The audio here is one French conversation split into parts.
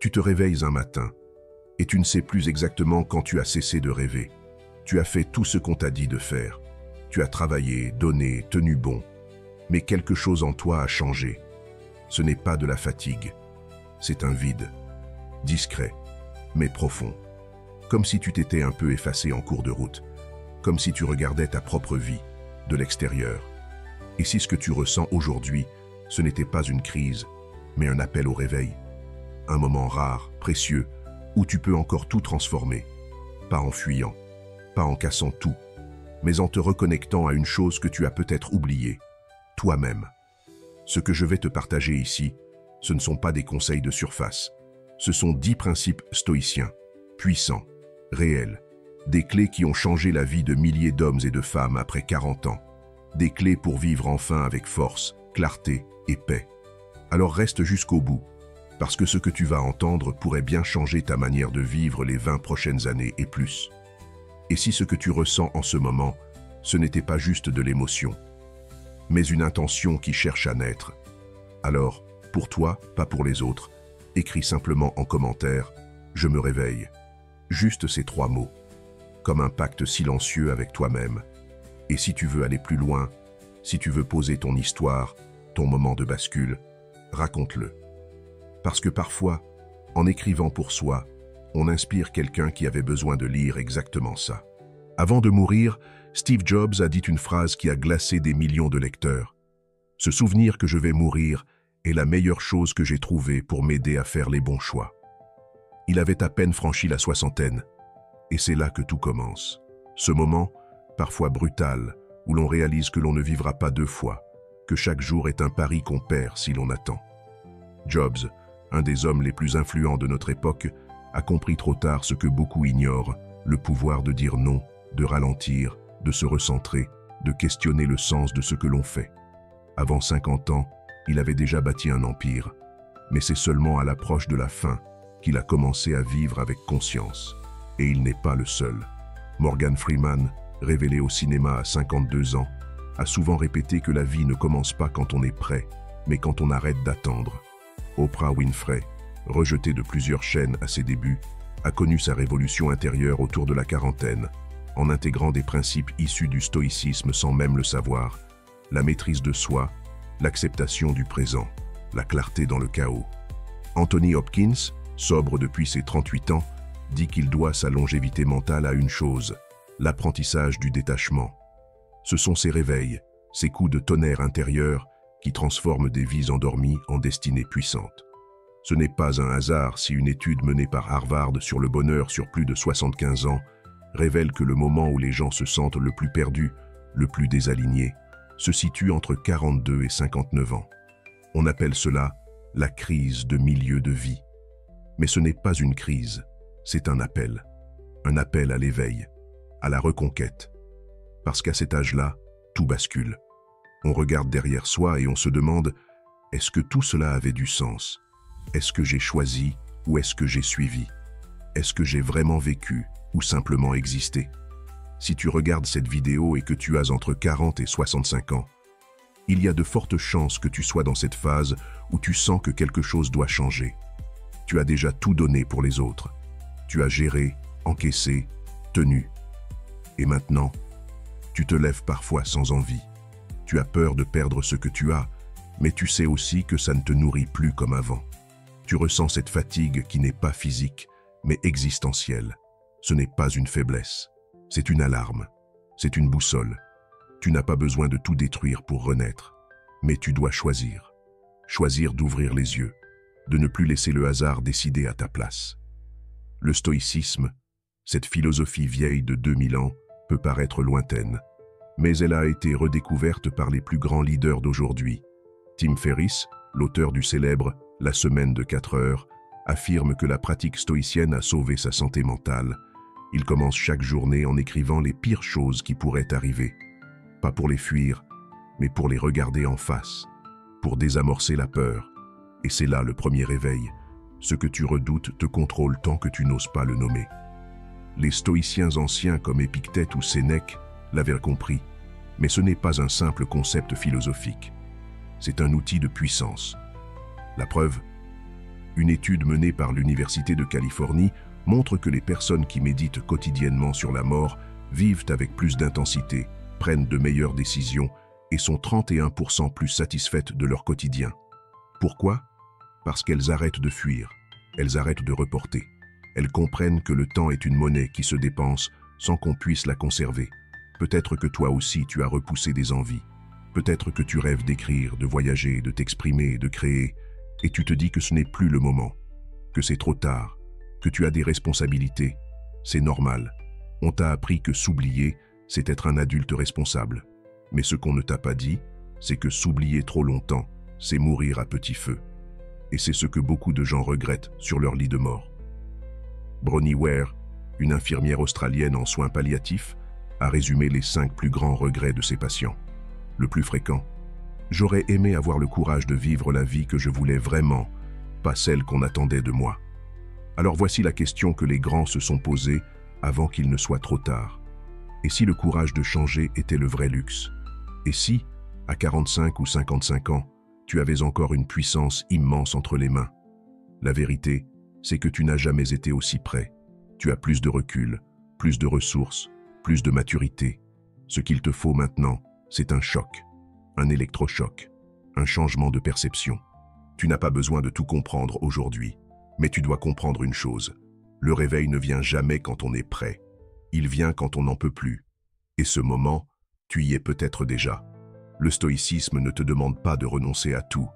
Tu te réveilles un matin et tu ne sais plus exactement quand tu as cessé de rêver. Tu as fait tout ce qu'on t'a dit de faire. Tu as travaillé, donné, tenu bon. Mais quelque chose en toi a changé. Ce n'est pas de la fatigue. C'est un vide. Discret, mais profond. Comme si tu t'étais un peu effacé en cours de route. Comme si tu regardais ta propre vie, de l'extérieur. Et si ce que tu ressens aujourd'hui, ce n'était pas une crise, mais un appel au réveil. Un moment rare, précieux, où tu peux encore tout transformer. Pas en fuyant, pas en cassant tout, mais en te reconnectant à une chose que tu as peut-être oubliée, toi-même. Ce que je vais te partager ici, ce ne sont pas des conseils de surface. Ce sont 10 principes stoïciens, puissants, réels, des clés qui ont changé la vie de milliers d'hommes et de femmes après 40 ans. Des clés pour vivre enfin avec force, clarté et paix. Alors reste jusqu'au bout, parce que ce que tu vas entendre pourrait bien changer ta manière de vivre les 20 prochaines années et plus. Et si ce que tu ressens en ce moment, ce n'était pas juste de l'émotion, mais une intention qui cherche à naître, alors, pour toi, pas pour les autres, écris simplement en commentaire « Je me réveille ». Juste ces 3 mots, comme un pacte silencieux avec toi-même. Et si tu veux aller plus loin, si tu veux poser ton histoire, ton moment de bascule, raconte-le. Parce que parfois, en écrivant pour soi, on inspire quelqu'un qui avait besoin de lire exactement ça. Avant de mourir, Steve Jobs a dit une phrase qui a glacé des millions de lecteurs. « Se souvenir que je vais mourir est la meilleure chose que j'ai trouvée pour m'aider à faire les bons choix. » Il avait à peine franchi la soixantaine. Et c'est là que tout commence. Ce moment, parfois brutal, où l'on réalise que l'on ne vivra pas 2 fois, que chaque jour est un pari qu'on perd si l'on attend. Jobs, un des hommes les plus influents de notre époque, a compris trop tard ce que beaucoup ignorent, le pouvoir de dire non, de ralentir, de se recentrer, de questionner le sens de ce que l'on fait. Avant 50 ans, il avait déjà bâti un empire, mais c'est seulement à l'approche de la fin qu'il a commencé à vivre avec conscience. Et il n'est pas le seul. Morgan Freeman, révélé au cinéma à 52 ans, a souvent répété que la vie ne commence pas quand on est prêt, mais quand on arrête d'attendre. Oprah Winfrey, rejetée de plusieurs chaînes à ses débuts, a connu sa révolution intérieure autour de la quarantaine, en intégrant des principes issus du stoïcisme sans même le savoir, la maîtrise de soi, l'acceptation du présent, la clarté dans le chaos. Anthony Hopkins, sobre depuis ses 38 ans, dit qu'il doit sa longévité mentale à une chose, l'apprentissage du détachement. Ce sont ces réveils, ces coups de tonnerre intérieurs qui transforment des vies endormies en destinées puissantes. Ce n'est pas un hasard si une étude menée par Harvard sur le bonheur sur plus de 75 ans révèle que le moment où les gens se sentent le plus perdus, le plus désalignés, se situe entre 42 et 59 ans. On appelle cela la crise de milieu de vie. Mais ce n'est pas une crise, c'est un appel à l'éveil, à la reconquête. Parce qu'à cet âge-là, tout bascule. On regarde derrière soi et on se demande « Est-ce que tout cela avait du sens ? Est-ce que j'ai choisi ou est-ce que j'ai suivi ? Est-ce que j'ai vraiment vécu ou simplement existé ?» Si tu regardes cette vidéo et que tu as entre 40 et 65 ans, il y a de fortes chances que tu sois dans cette phase où tu sens que quelque chose doit changer. Tu as déjà tout donné pour les autres. Tu as géré, encaissé, tenu. Et maintenant, tu te lèves parfois sans envie. Tu as peur de perdre ce que tu as, mais tu sais aussi que ça ne te nourrit plus comme avant. Tu ressens cette fatigue qui n'est pas physique, mais existentielle. Ce n'est pas une faiblesse, c'est une alarme, c'est une boussole. Tu n'as pas besoin de tout détruire pour renaître, mais tu dois choisir. Choisir d'ouvrir les yeux, de ne plus laisser le hasard décider à ta place. Le stoïcisme, cette philosophie vieille de 2000 ans, peut paraître lointaine, mais elle a été redécouverte par les plus grands leaders d'aujourd'hui. Tim Ferriss, l'auteur du célèbre « La semaine de 4 heures », affirme que la pratique stoïcienne a sauvé sa santé mentale. Il commence chaque journée en écrivant les pires choses qui pourraient arriver. Pas pour les fuir, mais pour les regarder en face, pour désamorcer la peur. Et c'est là le premier réveil. Ce que tu redoutes te contrôle tant que tu n'oses pas le nommer. Les stoïciens anciens comme Épictète ou Sénèque l'avaient compris, mais ce n'est pas un simple concept philosophique. C'est un outil de puissance. La preuve, Une étude menée par l'Université de Californie montre que les personnes qui méditent quotidiennement sur la mort vivent avec plus d'intensité, prennent de meilleures décisions et sont 31% plus satisfaites de leur quotidien. Pourquoi? Parce qu'elles arrêtent de fuir, elles arrêtent de reporter. Elles comprennent que le temps est une monnaie qui se dépense sans qu'on puisse la conserver. Peut-être que toi aussi tu as repoussé des envies. Peut-être que tu rêves d'écrire, de voyager, de t'exprimer, de créer, et tu te dis que ce n'est plus le moment, que c'est trop tard, que tu as des responsabilités. C'est normal. On t'a appris que s'oublier, c'est être un adulte responsable. Mais ce qu'on ne t'a pas dit, c'est que s'oublier trop longtemps, c'est mourir à petit feu. Et c'est ce que beaucoup de gens regrettent sur leur lit de mort. Bronnie Ware, une infirmière australienne en soins palliatifs, a résumé les 5 plus grands regrets de ses patients. Le plus fréquent: j'aurais aimé avoir le courage de vivre la vie que je voulais vraiment, pas celle qu'on attendait de moi. Alors voici la question que les grands se sont posée avant qu'il ne soit trop tard. Et si le courage de changer était le vrai luxe? Et si, à 45 ou 55 ans, tu avais encore une puissance immense entre les mains? La vérité, c'est que tu n'as jamais été aussi près. Tu as plus de recul, plus de ressources, plus de maturité. Ce qu'il te faut maintenant, c'est un choc, un électrochoc, un changement de perception. Tu n'as pas besoin de tout comprendre aujourd'hui, mais tu dois comprendre une chose. Le réveil ne vient jamais quand on est prêt. Il vient quand on n'en peut plus. Et ce moment, tu y es peut-être déjà. Le stoïcisme ne te demande pas de renoncer à tout.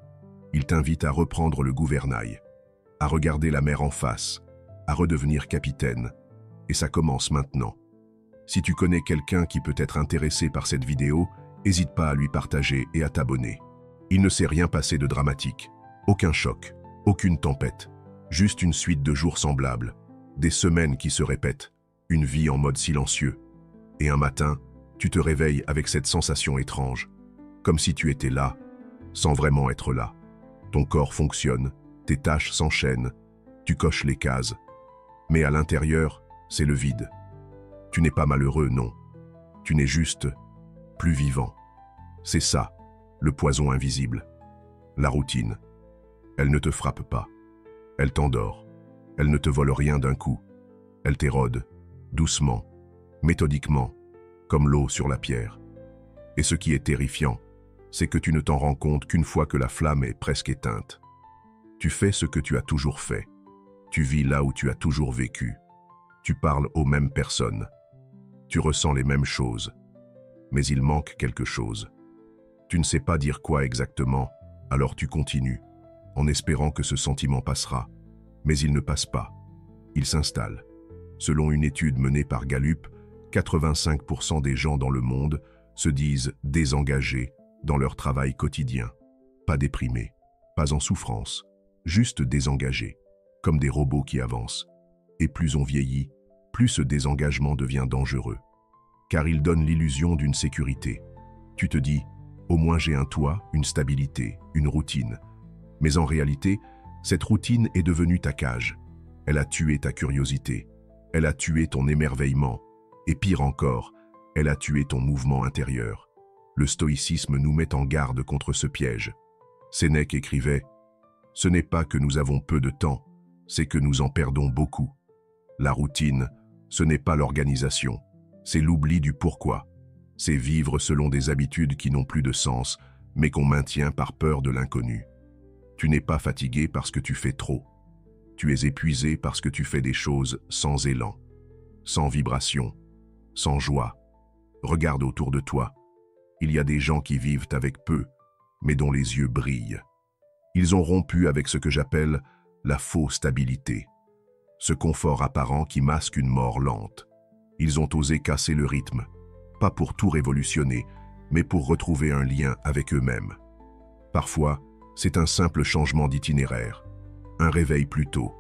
Il t'invite à reprendre le gouvernail, à regarder la mer en face, à redevenir capitaine. Et ça commence maintenant. Si tu connais quelqu'un qui peut être intéressé par cette vidéo, n'hésite pas à lui partager et à t'abonner. Il ne s'est rien passé de dramatique. Aucun choc, aucune tempête. Juste une suite de jours semblables. Des semaines qui se répètent. Une vie en mode silencieux. Et un matin, tu te réveilles avec cette sensation étrange. Comme si tu étais là, sans vraiment être là. Ton corps fonctionne, tes tâches s'enchaînent, tu coches les cases. Mais à l'intérieur, c'est le vide. Tu n'es pas malheureux, non. Tu n'es juste plus vivant. C'est ça, le poison invisible. La routine. Elle ne te frappe pas. Elle t'endort. Elle ne te vole rien d'un coup. Elle t'érode, doucement, méthodiquement, comme l'eau sur la pierre. Et ce qui est terrifiant, c'est que tu ne t'en rends compte qu'une fois que la flamme est presque éteinte. Tu fais ce que tu as toujours fait. Tu vis là où tu as toujours vécu. Tu parles aux mêmes personnes. Tu ressens les mêmes choses. Mais il manque quelque chose. Tu ne sais pas dire quoi exactement, alors tu continues, en espérant que ce sentiment passera. Mais il ne passe pas. Il s'installe. Selon une étude menée par Gallup, 85% des gens dans le monde se disent désengagés dans leur travail quotidien. Pas déprimés, pas en souffrance, juste désengagés, comme des robots qui avancent. Et plus on vieillit, plus ce désengagement devient dangereux. Car il donne l'illusion d'une sécurité. Tu te dis, au moins j'ai un toit, une stabilité, une routine. Mais en réalité, cette routine est devenue ta cage. Elle a tué ta curiosité. Elle a tué ton émerveillement. Et pire encore, elle a tué ton mouvement intérieur. Le stoïcisme nous met en garde contre ce piège. Sénèque écrivait « Ce n'est pas que nous avons peu de temps, c'est que nous en perdons beaucoup. La routine, ce n'est pas l'organisation, c'est l'oubli du pourquoi. C'est vivre selon des habitudes qui n'ont plus de sens, mais qu'on maintient par peur de l'inconnu. Tu n'es pas fatigué parce que tu fais trop. Tu es épuisé parce que tu fais des choses sans élan, sans vibration, sans joie. Regarde autour de toi. Il y a des gens qui vivent avec peu, mais dont les yeux brillent. Ils ont rompu avec ce que j'appelle la fausse stabilité, ce confort apparent qui masque une mort lente. Ils ont osé casser le rythme, pas pour tout révolutionner, mais pour retrouver un lien avec eux-mêmes. Parfois, c'est un simple changement d'itinéraire, un réveil plus tôt,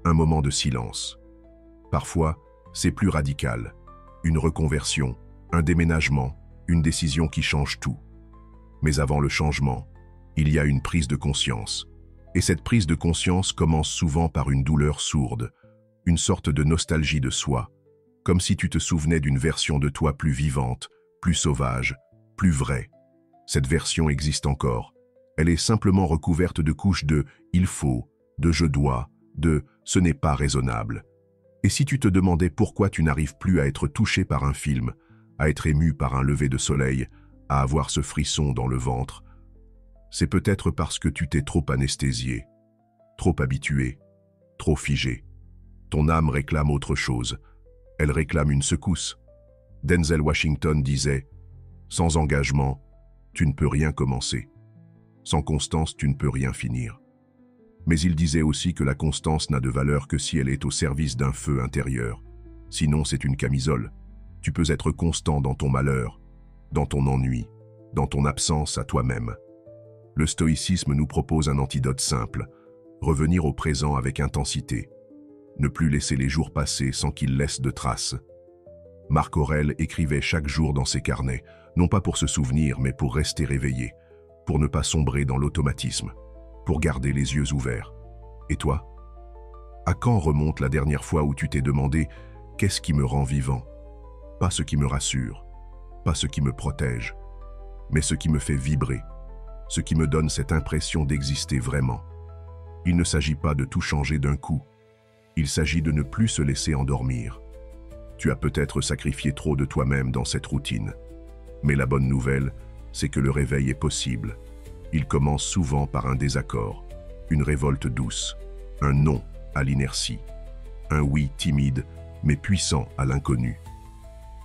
un moment de silence. Parfois, c'est plus radical, une reconversion, un déménagement, une décision qui change tout. Mais avant le changement, il y a une prise de conscience. Et cette prise de conscience commence souvent par une douleur sourde, une sorte de nostalgie de soi, comme si tu te souvenais d'une version de toi plus vivante, plus sauvage, plus vraie. Cette version existe encore. Elle est simplement recouverte de couches de « il faut » de je dois, de ce n'est pas raisonnable. Et si tu te demandais pourquoi tu n'arrives plus à être touché par un film, à être ému par un lever de soleil, à avoir ce frisson dans le ventre, c'est peut-être parce que tu t'es trop anesthésié, trop habitué, trop figé. Ton âme réclame autre chose. Elle réclame une secousse. Denzel Washington disait « Sans engagement, tu ne peux rien commencer. Sans constance, tu ne peux rien finir. » Mais il disait aussi que la constance n'a de valeur que si elle est au service d'un feu intérieur. Sinon, c'est une camisole. Tu peux être constant dans ton malheur, dans ton ennui, dans ton absence à toi-même. Le stoïcisme nous propose un antidote simple, revenir au présent avec intensité, ne plus laisser les jours passer sans qu'ils laissent de traces. Marc Aurèle écrivait chaque jour dans ses carnets, non pas pour se souvenir, mais pour rester réveillé, pour ne pas sombrer dans l'automatisme, pour garder les yeux ouverts. Et toi? À quand remonte la dernière fois où tu t'es demandé « Qu'est-ce qui me rend vivant ?» Pas ce qui me rassure, pas ce qui me protège, mais ce qui me fait vibrer, ce qui me donne cette impression d'exister vraiment. Il ne s'agit pas de tout changer d'un coup, il s'agit de ne plus se laisser endormir. Tu as peut-être sacrifié trop de toi-même dans cette routine, mais la bonne nouvelle, c'est que le réveil est possible. Il commence souvent par un désaccord, une révolte douce, un non à l'inertie, un oui timide mais puissant à l'inconnu.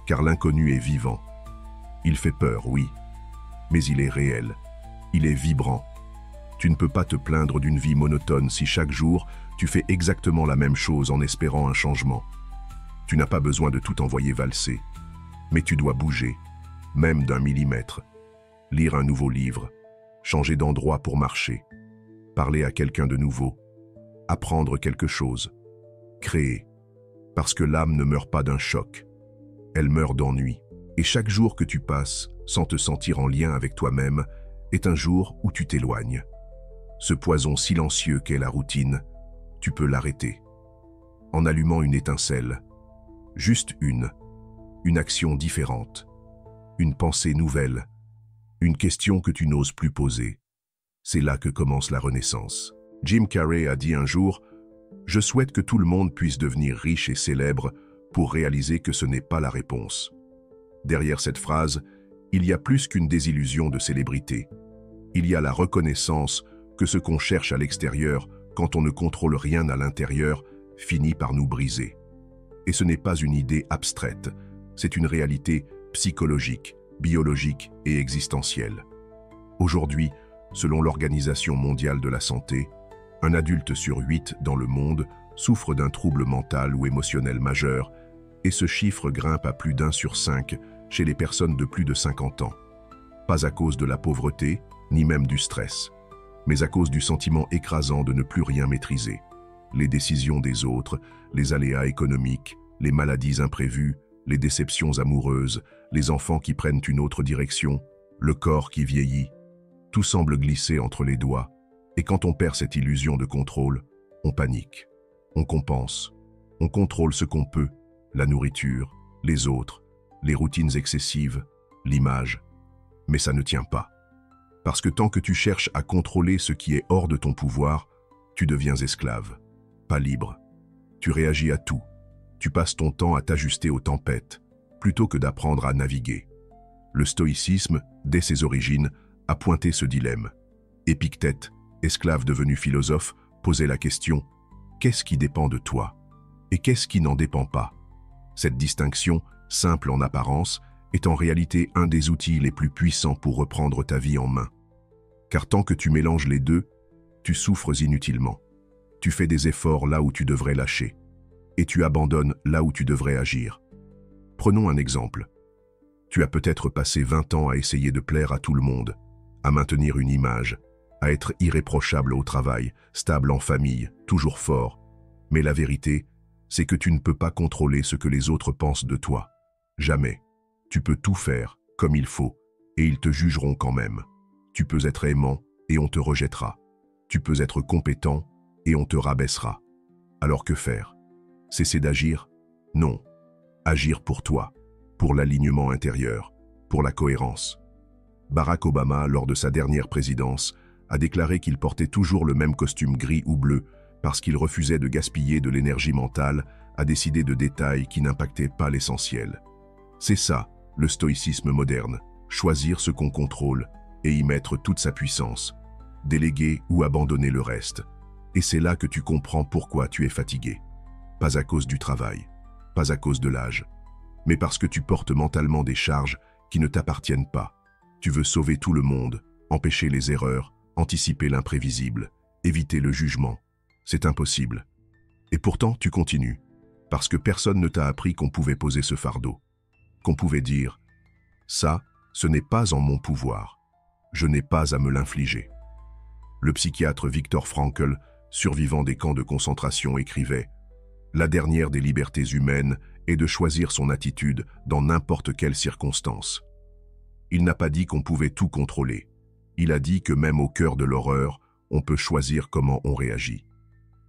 Car l'inconnu est vivant. Il fait peur, oui, mais il est réel, il est vibrant. Tu ne peux pas te plaindre d'une vie monotone si chaque jour tu fais exactement la même chose en espérant un changement. Tu n'as pas besoin de tout envoyer valser, mais tu dois bouger, même d'un millimètre, lire un nouveau livre, changer d'endroit pour marcher, parler à quelqu'un de nouveau, apprendre quelque chose, créer. Parce que l'âme ne meurt pas d'un choc, elle meurt d'ennui. Et chaque jour que tu passes, sans te sentir en lien avec toi-même, est un jour où tu t'éloignes. Ce poison silencieux qu'est la routine, tu peux l'arrêter. En allumant une étincelle, juste une action différente, une pensée nouvelle, une question que tu n'oses plus poser. C'est là que commence la renaissance. Jim Carrey a dit un jour « Je souhaite que tout le monde puisse devenir riche et célèbre pour réaliser que ce n'est pas la réponse. » Derrière cette phrase, il y a plus qu'une désillusion de célébrité. Il y a la reconnaissance que ce qu'on cherche à l'extérieur, quand on ne contrôle rien à l'intérieur, finit par nous briser. Et ce n'est pas une idée abstraite, c'est une réalité psychologique, biologique et existentielle. Aujourd'hui, selon l'Organisation mondiale de la santé, un adulte sur 8 dans le monde souffre d'un trouble mental ou émotionnel majeur, et ce chiffre grimpe à plus d'1 sur 5 chez les personnes de plus de 50 ans. Pas à cause de la pauvreté, ni même du stress, mais à cause du sentiment écrasant de ne plus rien maîtriser. Les décisions des autres, les aléas économiques, les maladies imprévues, les déceptions amoureuses, les enfants qui prennent une autre direction, le corps qui vieillit, tout semble glisser entre les doigts, et quand on perd cette illusion de contrôle, on panique, on compense, on contrôle ce qu'on peut, la nourriture, les autres, les routines excessives, l'image, mais ça ne tient pas. Parce que tant que tu cherches à contrôler ce qui est hors de ton pouvoir, tu deviens esclave, pas libre. Tu réagis à tout. Tu passes ton temps à t'ajuster aux tempêtes, plutôt que d'apprendre à naviguer. Le stoïcisme, dès ses origines, a pointé ce dilemme. Épictète, esclave devenu philosophe, posait la question « Qu'est-ce qui dépend de toi ? Et qu'est-ce qui n'en dépend pas ?» Cette distinction, simple en apparence, est en réalité un des outils les plus puissants pour reprendre ta vie en main. Car tant que tu mélanges les deux, tu souffres inutilement. Tu fais des efforts là où tu devrais lâcher. Et tu abandonnes là où tu devrais agir. Prenons un exemple. Tu as peut-être passé 20 ans à essayer de plaire à tout le monde, à maintenir une image, à être irréprochable au travail, stable en famille, toujours fort. Mais la vérité, c'est que tu ne peux pas contrôler ce que les autres pensent de toi. Jamais. Tu peux tout faire comme il faut, et ils te jugeront quand même. Tu peux être aimant, et on te rejettera. Tu peux être compétent, et on te rabaissera. Alors que faire? Cesser d'agir? Non. Agir pour toi, pour l'alignement intérieur, pour la cohérence. Barack Obama, lors de sa dernière présidence, a déclaré qu'il portait toujours le même costume gris ou bleu, parce qu'il refusait de gaspiller de l'énergie mentale à décider de détails qui n'impactaient pas l'essentiel. C'est ça, le stoïcisme moderne, choisir ce qu'on contrôle et y mettre toute sa puissance, déléguer ou abandonner le reste. Et c'est là que tu comprends pourquoi tu es fatigué. Pas à cause du travail, pas à cause de l'âge, mais parce que tu portes mentalement des charges qui ne t'appartiennent pas. Tu veux sauver tout le monde, empêcher les erreurs, anticiper l'imprévisible, éviter le jugement. C'est impossible. Et pourtant, tu continues, parce que personne ne t'a appris qu'on pouvait poser ce fardeau, qu'on pouvait dire « ça, ce n'est pas en mon pouvoir, je n'ai pas à me l'infliger ». Le psychiatre Viktor Frankl, survivant des camps de concentration, écrivait « La dernière des libertés humaines est de choisir son attitude dans n'importe quelle circonstance ». Il n'a pas dit qu'on pouvait tout contrôler. Il a dit que même au cœur de l'horreur, on peut choisir comment on réagit.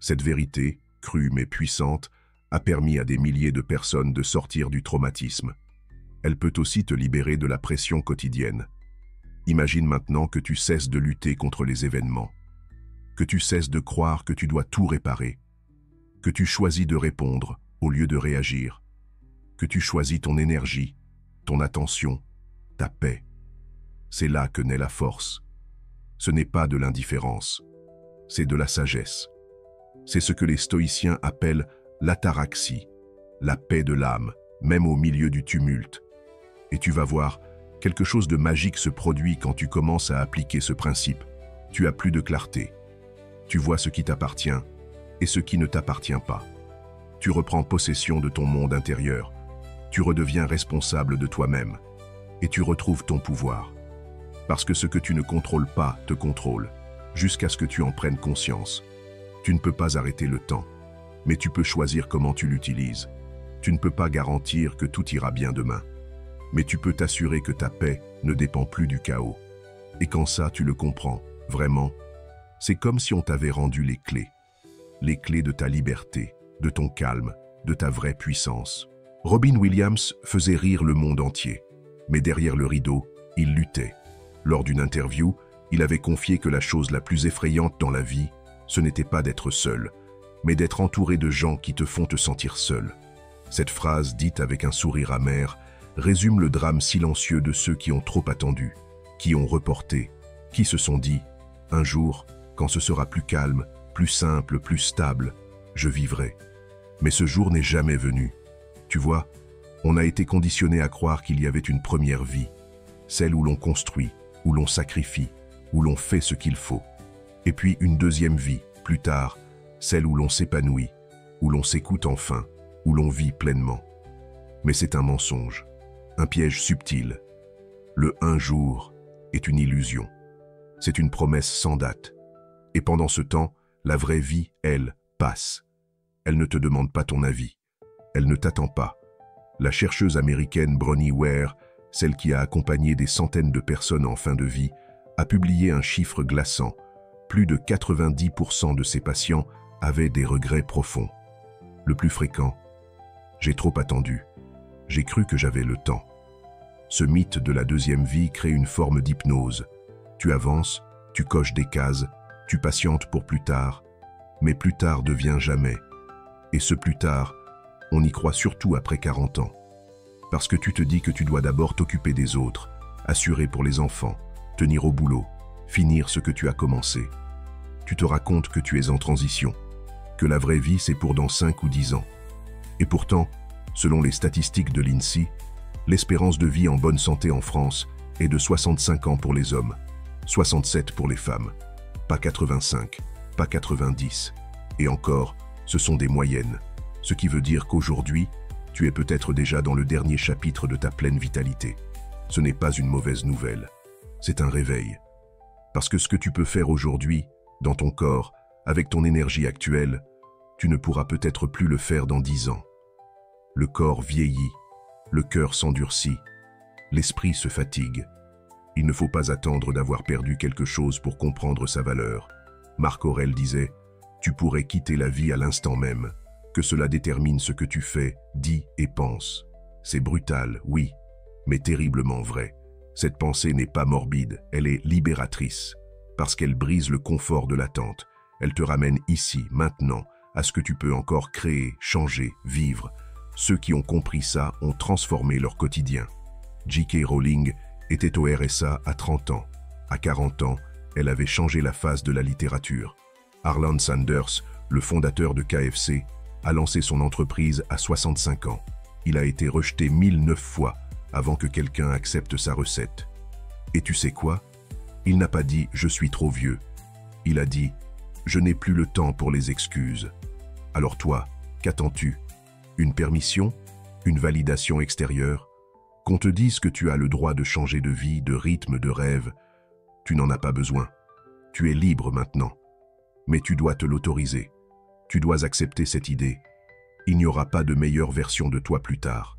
Cette vérité, crue mais puissante, a permis à des milliers de personnes de sortir du traumatisme. Elle peut aussi te libérer de la pression quotidienne. Imagine maintenant que tu cesses de lutter contre les événements, que tu cesses de croire que tu dois tout réparer, que tu choisis de répondre au lieu de réagir, que tu choisis ton énergie, ton attention, ta paix. C'est là que naît la force. Ce n'est pas de l'indifférence, c'est de la sagesse. C'est ce que les stoïciens appellent l'ataraxie, la paix de l'âme, même au milieu du tumulte. Et tu vas voir, quelque chose de magique se produit quand tu commences à appliquer ce principe. Tu as plus de clarté. Tu vois ce qui t'appartient et ce qui ne t'appartient pas. Tu reprends possession de ton monde intérieur. Tu redeviens responsable de toi-même. Et tu retrouves ton pouvoir. Parce que ce que tu ne contrôles pas te contrôle, jusqu'à ce que tu en prennes conscience. Tu ne peux pas arrêter le temps, mais tu peux choisir comment tu l'utilises. Tu ne peux pas garantir que tout ira bien demain, mais tu peux t'assurer que ta paix ne dépend plus du chaos. Et quand ça, tu le comprends, vraiment, c'est comme si on t'avait rendu les clés de ta liberté, de ton calme, de ta vraie puissance. Robin Williams faisait rire le monde entier, mais derrière le rideau, il luttait. Lors d'une interview, il avait confié que la chose la plus effrayante dans la vie, ce n'était pas d'être seul, mais d'être entouré de gens qui te font te sentir seul. Cette phrase, dite avec un sourire amer, résume le drame silencieux de ceux qui ont trop attendu, qui ont reporté, qui se sont dit « Un jour, quand ce sera plus calme, plus simple, plus stable, je vivrai. » Mais ce jour n'est jamais venu. Tu vois, on a été conditionné à croire qu'il y avait une première vie, celle où l'on construit, où l'on sacrifie, où l'on fait ce qu'il faut. Et puis une deuxième vie, plus tard, celle où l'on s'épanouit, où l'on s'écoute enfin, où l'on vit pleinement. Mais c'est un mensonge, un piège subtil. Le un jour est une illusion. C'est une promesse sans date. Et pendant ce temps, la vraie vie, elle, passe. Elle ne te demande pas ton avis. Elle ne t'attend pas. La chercheuse américaine Bronnie Ware, celle qui a accompagné des centaines de personnes en fin de vie, a publié un chiffre glaçant. Plus de 90% de ses patients avaient des regrets profonds. Le plus fréquent, j'ai trop attendu. J'ai cru que j'avais le temps. Ce mythe de la deuxième vie crée une forme d'hypnose. Tu avances, tu coches des cases, tu patientes pour plus tard, mais plus tard devient jamais. Et ce plus tard, on y croit surtout après 40 ans. Parce que tu te dis que tu dois d'abord t'occuper des autres, assurer pour les enfants, tenir au boulot, finir ce que tu as commencé. Tu te racontes que tu es en transition, que la vraie vie c'est pour dans 5 ou 10 ans. Et pourtant, selon les statistiques de l'INSEE, l'espérance de vie en bonne santé en France est de 65 ans pour les hommes, 67 pour les femmes, pas 85, pas 90. Et encore, ce sont des moyennes, ce qui veut dire qu'aujourd'hui, tu es peut-être déjà dans le dernier chapitre de ta pleine vitalité. Ce n'est pas une mauvaise nouvelle, c'est un réveil. Parce que ce que tu peux faire aujourd'hui, dans ton corps, avec ton énergie actuelle, tu ne pourras peut-être plus le faire dans 10 ans. Le corps vieillit, le cœur s'endurcit, l'esprit se fatigue. Il ne faut pas attendre d'avoir perdu quelque chose pour comprendre sa valeur. Marc Aurèle disait « Tu pourrais quitter la vie à l'instant même, que cela détermine ce que tu fais, dis et penses. » C'est brutal, oui, mais terriblement vrai. Cette pensée n'est pas morbide, elle est libératrice, parce qu'elle brise le confort de l'attente. Elle te ramène ici, maintenant, à ce que tu peux encore créer, changer, vivre. Ceux qui ont compris ça ont transformé leur quotidien. J.K. Rowling était au RSA à 30 ans. À 40 ans, elle avait changé la face de la littérature. Harlan Sanders, le fondateur de KFC, a lancé son entreprise à 65 ans. Il a été rejeté 1009 fois avant que quelqu'un accepte sa recette. Et tu sais quoi? Il n'a pas dit « je suis trop vieux ». Il a dit « je n'ai plus le temps pour les excuses ». Alors toi, qu'attends-tu? Une permission? Une validation extérieure? Qu'on te dise que tu as le droit de changer de vie, de rythme, de rêve? Tu n'en as pas besoin. Tu es libre maintenant. Mais tu dois te l'autoriser. Tu dois accepter cette idée. Il n'y aura pas de meilleure version de toi plus tard.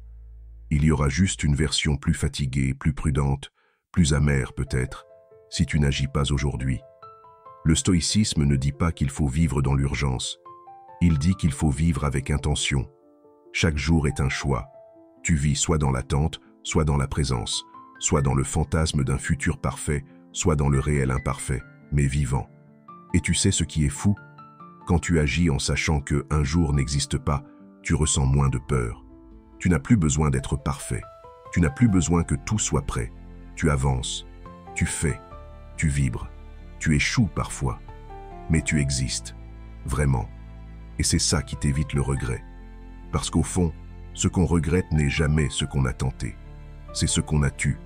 Il y aura juste une version plus fatiguée, plus prudente, plus amère peut-être, si tu n'agis pas aujourd'hui. Le stoïcisme ne dit pas qu'il faut vivre dans l'urgence. Il dit qu'il faut vivre avec intention. Chaque jour est un choix. Tu vis soit dans l'attente, soit dans la présence, soit dans le fantasme d'un futur parfait, soit dans le réel imparfait, mais vivant. Et tu sais ce qui est fou? Quand tu agis en sachant qu'un jour n'existe pas, tu ressens moins de peur. Tu n'as plus besoin d'être parfait. Tu n'as plus besoin que tout soit prêt. Tu avances, tu fais, tu vibres. Tu échoues parfois, mais tu existes, vraiment. Et c'est ça qui t'évite le regret. Parce qu'au fond, ce qu'on regrette n'est jamais ce qu'on a tenté. C'est ce qu'on a tué,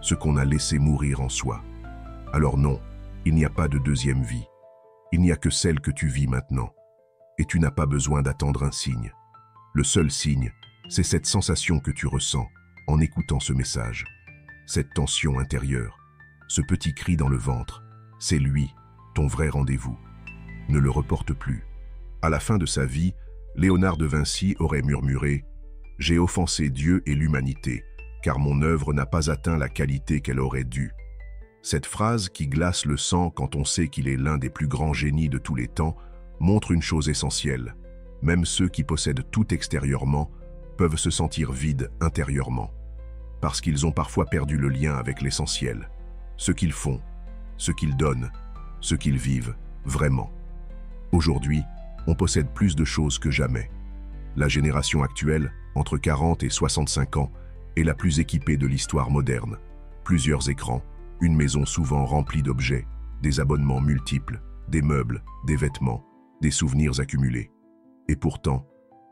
ce qu'on a laissé mourir en soi. Alors non, il n'y a pas de deuxième vie. Il n'y a que celle que tu vis maintenant. Et tu n'as pas besoin d'attendre un signe. Le seul signe, c'est cette sensation que tu ressens en écoutant ce message. Cette tension intérieure, ce petit cri dans le ventre, c'est lui, ton vrai rendez-vous. Ne le reporte plus. À la fin de sa vie, Léonard de Vinci aurait murmuré « J'ai offensé Dieu et l'humanité, car mon œuvre n'a pas atteint la qualité qu'elle aurait dû. » Cette phrase qui glace le sang quand on sait qu'il est l'un des plus grands génies de tous les temps montre une chose essentielle. Même ceux qui possèdent tout extérieurement peuvent se sentir vides intérieurement. Parce qu'ils ont parfois perdu le lien avec l'essentiel. Ce qu'ils font, ce qu'ils donnent, ce qu'ils vivent, vraiment. Aujourd'hui, on possède plus de choses que jamais. La génération actuelle, entre 40 et 65 ans, est la plus équipée de l'histoire moderne. Plusieurs écrans, une maison souvent remplie d'objets, des abonnements multiples, des meubles, des vêtements, des souvenirs accumulés. Et pourtant,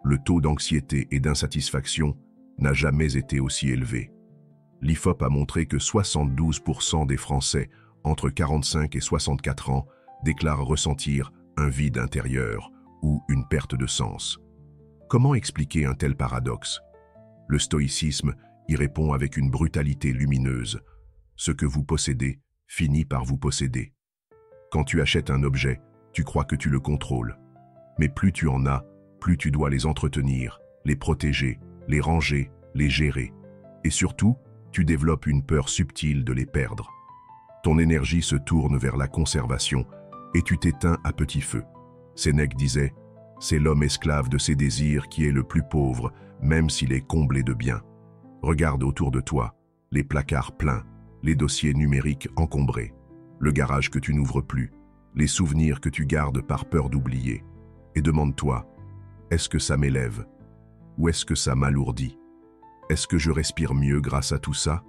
le taux d'anxiété et d'insatisfaction n'a jamais été aussi élevé. L'IFOP a montré que 72% des Français entre 45 et 64 ans déclarent ressentir un vide intérieur ou une perte de sens. Comment expliquer un tel paradoxe? Le stoïcisme y répond avec une brutalité lumineuse. Ce que vous possédez finit par vous posséder. Quand tu achètes un objet, tu crois que tu le contrôles. Mais plus tu en as, plus tu dois les entretenir, les protéger, les ranger, les gérer. Et surtout, tu développes une peur subtile de les perdre. Ton énergie se tourne vers la conservation et tu t'éteins à petit feu. Sénèque disait « C'est l'homme esclave de ses désirs qui est le plus pauvre, même s'il est comblé de biens. » Regarde autour de toi, les placards pleins, les dossiers numériques encombrés, le garage que tu n'ouvres plus, les souvenirs que tu gardes par peur d'oublier. Et demande-toi, est-ce que ça m'élève? Ou est-ce que ça m'alourdit? Est-ce que je respire mieux grâce à tout ça?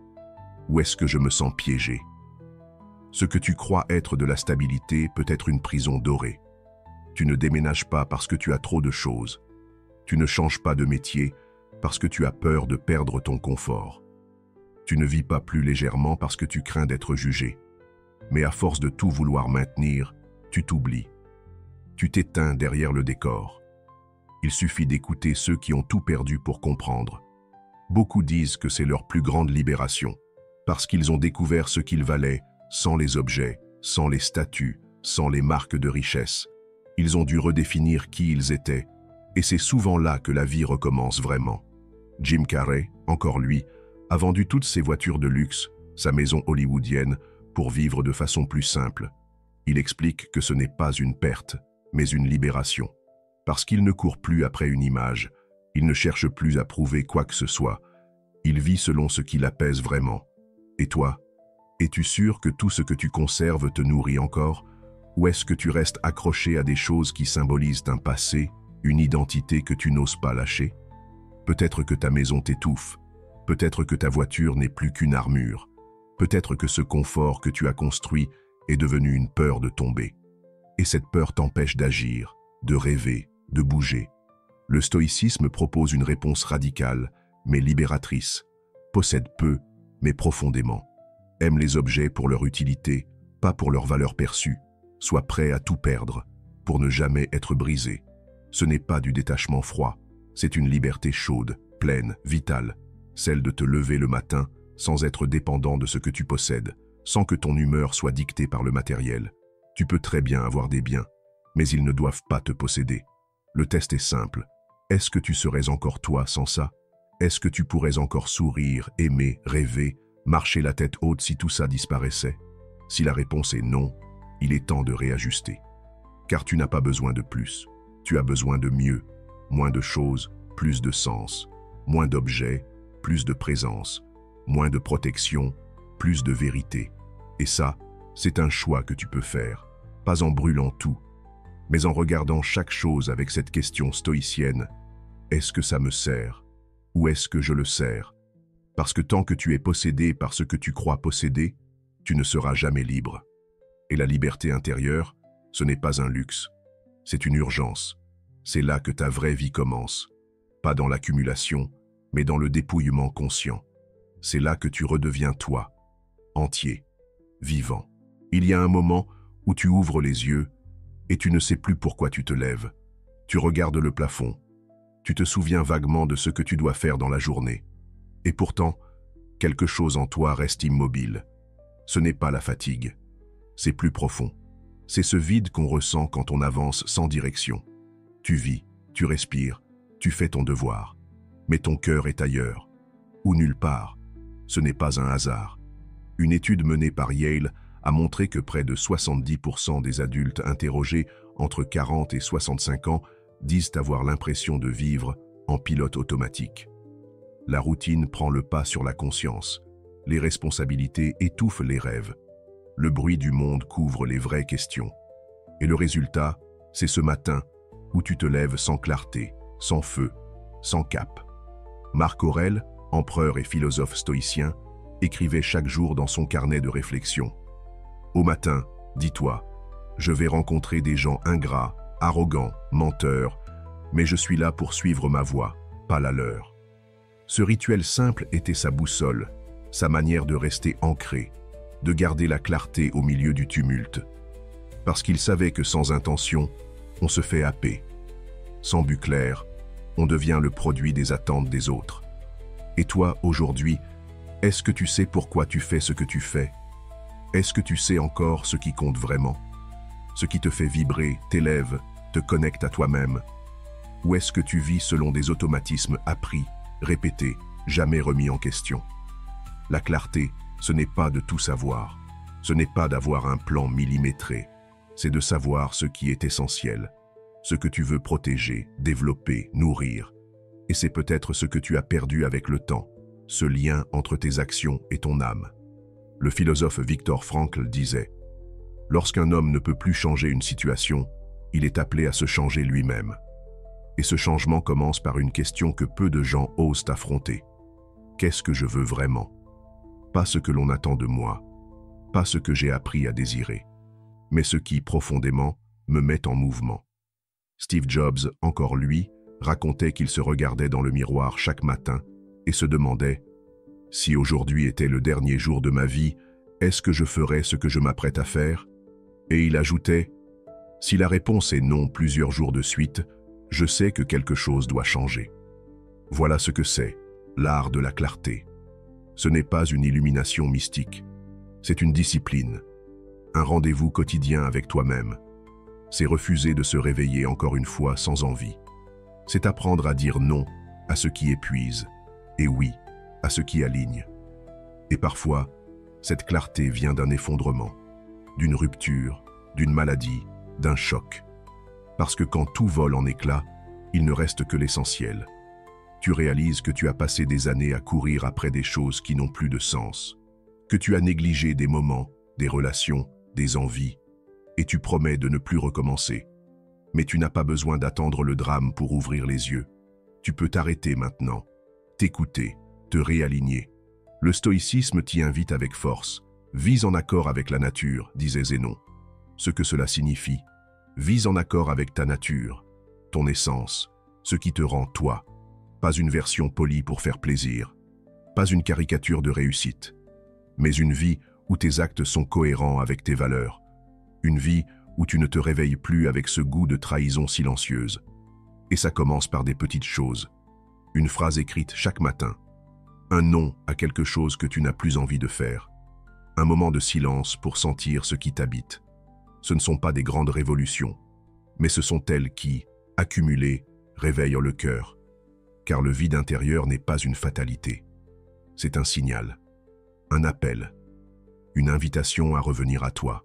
Ou est-ce que je me sens piégé? Ce que tu crois être de la stabilité peut être une prison dorée. Tu ne déménages pas parce que tu as trop de choses. Tu ne changes pas de métier parce que tu as peur de perdre ton confort. Tu ne vis pas plus légèrement parce que tu crains d'être jugé. Mais à force de tout vouloir maintenir, tu t'oublies. Tu t'éteins derrière le décor. Il suffit d'écouter ceux qui ont tout perdu pour comprendre. Beaucoup disent que c'est leur plus grande libération, parce qu'ils ont découvert ce qu'ils valaient sans les objets, sans les statuts, sans les marques de richesse. Ils ont dû redéfinir qui ils étaient, et c'est souvent là que la vie recommence vraiment. Jim Carrey, encore lui, a vendu toutes ses voitures de luxe, sa maison hollywoodienne, pour vivre de façon plus simple. Il explique que ce n'est pas une perte, mais une libération. Parce qu'il ne court plus après une image, il ne cherche plus à prouver quoi que ce soit. Il vit selon ce qui l'apaise vraiment. Et toi, es-tu sûr que tout ce que tu conserves te nourrit encore, Ou est-ce que tu restes accroché à des choses qui symbolisent un passé, une identité que tu n'oses pas lâcher? Peut-être que ta maison t'étouffe, peut-être que ta voiture n'est plus qu'une armure, peut-être que ce confort que tu as construit est devenu une peur de tomber. Et cette peur t'empêche d'agir, de rêver, de bouger. Le stoïcisme propose une réponse radicale, mais libératrice. Possède peu, mais profondément. Aime les objets pour leur utilité, pas pour leur valeur perçue. Sois prêt à tout perdre, pour ne jamais être brisé. Ce n'est pas du détachement froid, c'est une liberté chaude, pleine, vitale, celle de te lever le matin sans être dépendant de ce que tu possèdes, sans que ton humeur soit dictée par le matériel. Tu peux très bien avoir des biens, mais ils ne doivent pas te posséder. Le test est simple. Est-ce que tu serais encore toi sans ça? Est-ce que tu pourrais encore sourire, aimer, rêver, marcher la tête haute si tout ça disparaissait? Si la réponse est non, il est temps de réajuster. Car tu n'as pas besoin de plus. Tu as besoin de mieux. Moins de choses, plus de sens. Moins d'objets, plus de présence. Moins de protection, plus de vérité. Et ça, c'est un choix que tu peux faire. Pas en brûlant tout, mais en regardant chaque chose avec cette question stoïcienne. Est-ce que ça me sert? Ou est-ce que je le sers? Parce que tant que tu es possédé par ce que tu crois posséder, tu ne seras jamais libre. Et la liberté intérieure, ce n'est pas un luxe, c'est une urgence. C'est là que ta vraie vie commence. Pas dans l'accumulation, mais dans le dépouillement conscient. C'est là que tu redeviens toi, entier, vivant. Il y a un moment où tu ouvres les yeux et tu ne sais plus pourquoi tu te lèves. Tu regardes le plafond. Tu te souviens vaguement de ce que tu dois faire dans la journée. Et pourtant, quelque chose en toi reste immobile. Ce n'est pas la fatigue. C'est plus profond. C'est ce vide qu'on ressent quand on avance sans direction. Tu vis, tu respires, tu fais ton devoir. Mais ton cœur est ailleurs, ou nulle part. Ce n'est pas un hasard. Une étude menée par Yale a montré que près de 70% des adultes interrogés entre 40 et 65 ans disent avoir l'impression de vivre en pilote automatique. La routine prend le pas sur la conscience. Les responsabilités étouffent les rêves. Le bruit du monde couvre les vraies questions. Et le résultat, c'est ce matin où tu te lèves sans clarté, sans feu, sans cap. Marc Aurèle, empereur et philosophe stoïcien, écrivait chaque jour dans son carnet de réflexion. Au matin, dis-toi, je vais rencontrer des gens ingrats, arrogants, menteurs, mais je suis là pour suivre ma voie, pas la leur. Ce rituel simple était sa boussole, sa manière de rester ancré, de garder la clarté au milieu du tumulte. Parce qu'il savait que sans intention, on se fait happer. Sans but clair, on devient le produit des attentes des autres. Et toi, aujourd'hui, est-ce que tu sais pourquoi tu fais ce que tu fais? Est-ce que tu sais encore ce qui compte vraiment? Ce qui te fait vibrer, t'élève, te connecte à toi-même? Ou est-ce que tu vis selon des automatismes appris, répétés, jamais remis en question? La clarté, ce n'est pas de tout savoir. Ce n'est pas d'avoir un plan millimétré. C'est de savoir ce qui est essentiel, ce que tu veux protéger, développer, nourrir. Et c'est peut-être ce que tu as perdu avec le temps, ce lien entre tes actions et ton âme. Le philosophe Viktor Frankl disait « Lorsqu'un homme ne peut plus changer une situation, il est appelé à se changer lui-même. » Et ce changement commence par une question que peu de gens osent affronter. Qu'est-ce que je veux vraiment? Pas ce que l'on attend de moi, pas ce que j'ai appris à désirer, mais ce qui, profondément, me met en mouvement. Steve Jobs, encore lui, racontait qu'il se regardait dans le miroir chaque matin et se demandait « Si aujourd'hui était le dernier jour de ma vie, est-ce que je ferais ce que je m'apprête à faire ?» Et il ajoutait « Si la réponse est non plusieurs jours de suite, je sais que quelque chose doit changer. » Voilà ce que c'est, l'art de la clarté. Ce n'est pas une illumination mystique, c'est une discipline, un rendez-vous quotidien avec toi-même. C'est refuser de se réveiller encore une fois sans envie. C'est apprendre à dire non à ce qui épuise et oui à ce qui aligne. Et parfois, cette clarté vient d'un effondrement, d'une rupture, d'une maladie, d'un choc. Parce que quand tout vole en éclats, il ne reste que l'essentiel. Tu réalises que tu as passé des années à courir après des choses qui n'ont plus de sens, que tu as négligé des moments, des relations, des envies. et tu promets de ne plus recommencer. Mais tu n'as pas besoin d'attendre le drame pour ouvrir les yeux. Tu peux t'arrêter maintenant, t'écouter, te réaligner. Le stoïcisme t'y invite avec force. Vis en accord avec la nature, disait Zénon. Ce que cela signifie, vis en accord avec ta nature, ton essence, ce qui te rend toi. Pas une version polie pour faire plaisir, pas une caricature de réussite, mais une vie où tes actes sont cohérents avec tes valeurs. Une vie où tu ne te réveilles plus avec ce goût de trahison silencieuse. Et ça commence par des petites choses. Une phrase écrite chaque matin. Un non à quelque chose que tu n'as plus envie de faire. Un moment de silence pour sentir ce qui t'habite. Ce ne sont pas des grandes révolutions, mais ce sont elles qui, accumulées, réveillent le cœur. Car le vide intérieur n'est pas une fatalité. C'est un signal, un appel, une invitation à revenir à toi.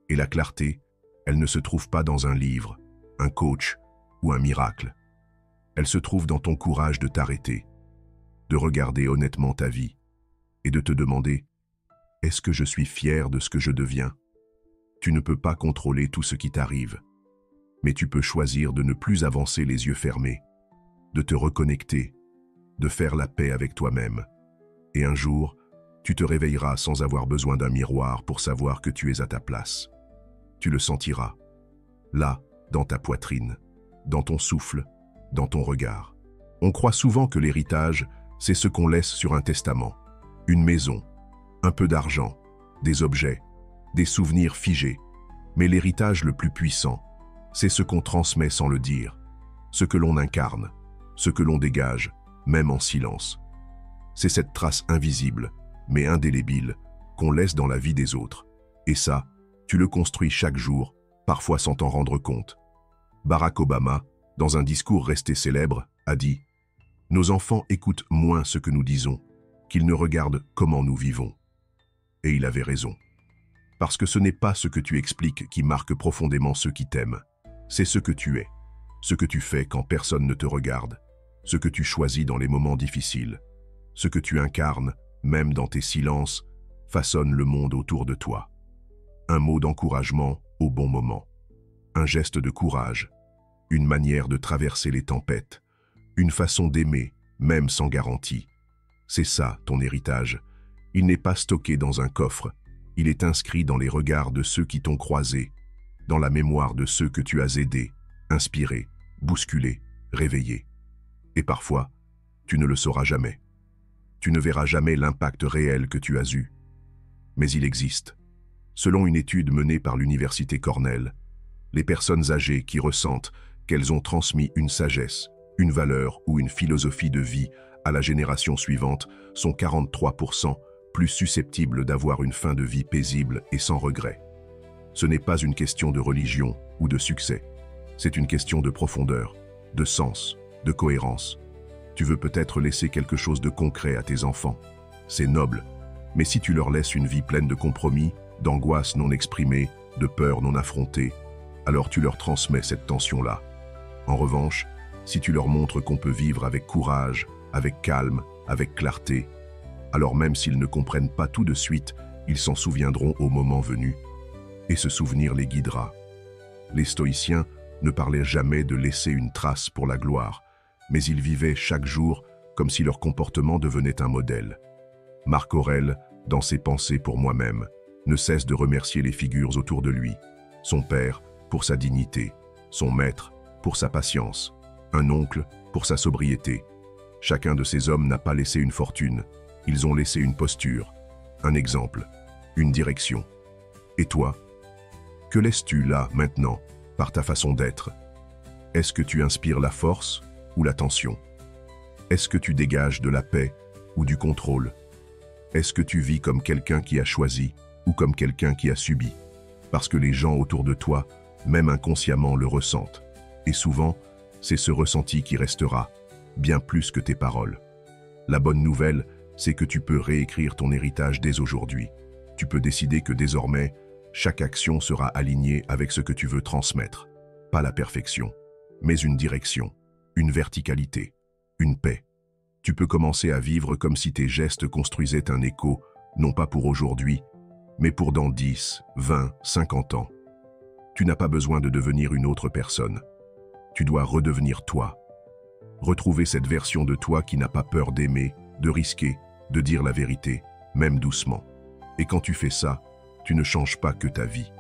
Et la clarté, elle ne se trouve pas dans un livre, un coach ou un miracle. Elle se trouve dans ton courage de t'arrêter, de regarder honnêtement ta vie et de te demander « Est-ce que je suis fier de ce que je deviens ?» Tu ne peux pas contrôler tout ce qui t'arrive, mais tu peux choisir de ne plus avancer les yeux fermés, de te reconnecter, de faire la paix avec toi-même. Et un jour, tu te réveilleras sans avoir besoin d'un miroir pour savoir que tu es à ta place. Tu le sentiras, là, dans ta poitrine, dans ton souffle, dans ton regard. On croit souvent que l'héritage, c'est ce qu'on laisse sur un testament. Une maison, un peu d'argent, des objets, des souvenirs figés. Mais l'héritage le plus puissant, c'est ce qu'on transmet sans le dire, ce que l'on incarne, ce que l'on dégage, même en silence. C'est cette trace invisible, mais indélébile, qu'on laisse dans la vie des autres. Et ça, tu le construis chaque jour, parfois sans t'en rendre compte. Barack Obama, dans un discours resté célèbre, a dit « Nos enfants écoutent moins ce que nous disons, qu'ils ne regardent comment nous vivons. » Et il avait raison. Parce que ce n'est pas ce que tu expliques qui marque profondément ceux qui t'aiment. C'est ce que tu es, ce que tu fais quand personne ne te regarde, ce que tu choisis dans les moments difficiles, ce que tu incarnes, même dans tes silences, façonne le monde autour de toi. Un mot d'encouragement au bon moment, un geste de courage, une manière de traverser les tempêtes, une façon d'aimer, même sans garantie. C'est ça, ton héritage. Il n'est pas stocké dans un coffre, il est inscrit dans les regards de ceux qui t'ont croisé, dans la mémoire de ceux que tu as aidés, inspirés, bousculés, réveillés. Et parfois, tu ne le sauras jamais. Tu ne verras jamais l'impact réel que tu as eu. Mais il existe. Selon une étude menée par l'université Cornell, les personnes âgées qui ressentent qu'elles ont transmis une sagesse, une valeur ou une philosophie de vie à la génération suivante sont 43% plus susceptibles d'avoir une fin de vie paisible et sans regret. Ce n'est pas une question de religion ou de succès. C'est une question de profondeur, de sens, de cohérence. Tu veux peut-être laisser quelque chose de concret à tes enfants. C'est noble, mais si tu leur laisses une vie pleine de compromis, d'angoisse non exprimée, de peur non affrontée, alors tu leur transmets cette tension-là. En revanche, si tu leur montres qu'on peut vivre avec courage, avec calme, avec clarté, alors même s'ils ne comprennent pas tout de suite, ils s'en souviendront au moment venu. Et ce souvenir les guidera. Les stoïciens ne parlaient jamais de laisser une trace pour la gloire, mais ils vivaient chaque jour comme si leur comportement devenait un modèle. Marc Aurèle, dans ses Pensées pour moi-même, ne cesse de remercier les figures autour de lui. Son père pour sa dignité, son maître pour sa patience, un oncle pour sa sobriété. Chacun de ces hommes n'a pas laissé une fortune, ils ont laissé une posture, un exemple, une direction. Et toi, que laisses-tu là, maintenant, par ta façon d'être? Est-ce que tu inspires la force ou la tension? Est-ce que tu dégages de la paix ou du contrôle? Est-ce que tu vis comme quelqu'un qui a choisi ou comme quelqu'un qui a subi? Parce que les gens autour de toi, même inconsciemment, le ressentent. Et souvent, c'est ce ressenti qui restera, bien plus que tes paroles. La bonne nouvelle, c'est que tu peux réécrire ton héritage dès aujourd'hui. Tu peux décider que désormais, chaque action sera alignée avec ce que tu veux transmettre. Pas la perfection, mais une direction, une verticalité, une paix. Tu peux commencer à vivre comme si tes gestes construisaient un écho, non pas pour aujourd'hui, mais pour dans 10, 20, 50 ans. Tu n'as pas besoin de devenir une autre personne. Tu dois redevenir toi. Retrouver cette version de toi qui n'a pas peur d'aimer, de risquer, de dire la vérité, même doucement. Et quand tu fais ça, tu ne changes pas que ta vie.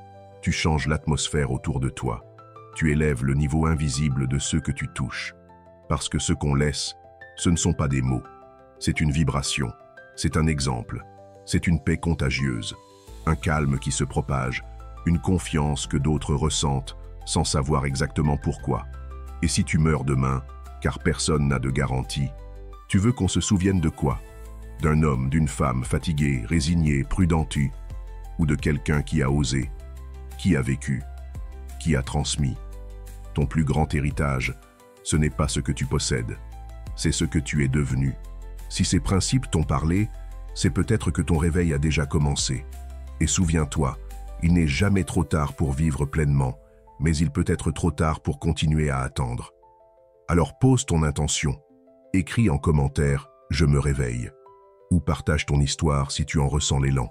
Tu changes l'atmosphère autour de toi. Tu élèves le niveau invisible de ceux que tu touches. Parce que ce qu'on laisse, ce ne sont pas des mots. C'est une vibration, c'est un exemple, c'est une paix contagieuse, un calme qui se propage, une confiance que d'autres ressentent sans savoir exactement pourquoi. Et si tu meurs demain, car personne n'a de garantie, tu veux qu'on se souvienne de quoi? D'un homme, d'une femme fatigué, résigné, prudentu, ou de quelqu'un qui a osé, qui a vécu, qui a transmis. Ton plus grand héritage, ce n'est pas ce que tu possèdes, c'est ce que tu es devenu. Si ces principes t'ont parlé, c'est peut-être que ton réveil a déjà commencé. Et souviens-toi, il n'est jamais trop tard pour vivre pleinement, mais il peut être trop tard pour continuer à attendre. Alors pose ton intention, écris en commentaire « Je me réveille » ou partage ton histoire si tu en ressens l'élan.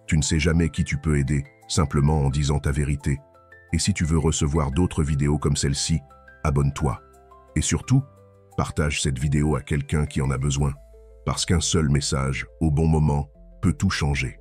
Tu ne sais jamais qui tu peux aider, simplement en disant ta vérité. Et si tu veux recevoir d'autres vidéos comme celle-ci, abonne-toi. Et surtout, partage cette vidéo à quelqu'un qui en a besoin. Parce qu'un seul message, au bon moment, peut tout changer.